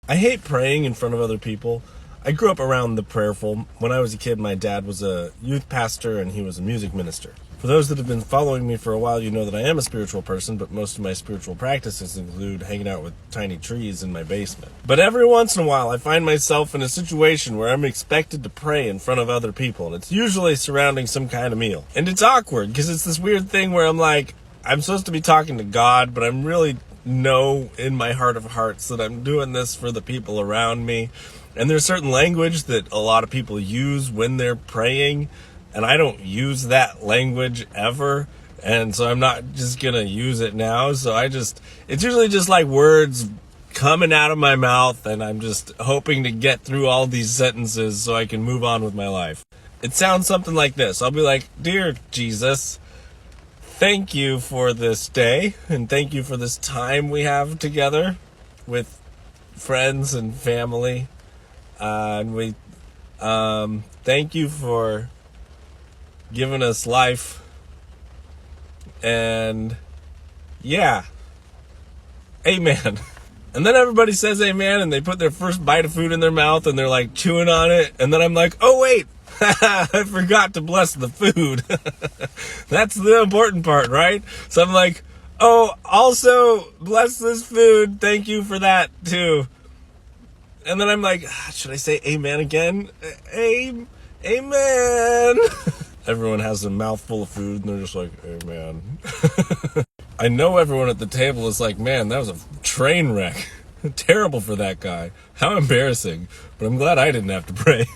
I hate praying in front of other people. I grew up around the prayerful. When I was a kid, my dad was a youth pastor and he was a music minister. For those that have been following me for a while, you know that I am a spiritual person, but most of my spiritual practices include hanging out with tiny trees in my basement. But every once in a while, I find myself in a situation where I'm expected to pray in front of other people, and it's usually surrounding some kind of meal. And it's awkward, because it's this weird thing where I'm like, I'm supposed to be talking to God, but I'm really know in my heart of hearts that I'm doing this for the people around me. And there's certain language that a lot of people use when they're praying, and I don't use that language ever, and so I'm not just gonna use it now. So it's usually just like words coming out of my mouth, and I'm just hoping to get through all these sentences so I can move on with my life. It sounds something like this. I'll be like, "Dear Jesus, thank you for this day, and thank you for this time we have together with friends and family. And we thank you for giving us life. And yeah, amen." And then everybody says amen, and they put their first bite of food in their mouth, and they're like chewing on it. And then I'm like, oh wait, I forgot to bless the food. That's the important part, right? So I'm like, oh, also bless this food. Thank you for that too. And then I'm like, should I say amen again? Amen. Everyone has a mouthful of food, and they're just like, amen. I know everyone at the table is like, man, that was a train wreck. Terrible for that guy. How embarrassing. But I'm glad I didn't have to pray.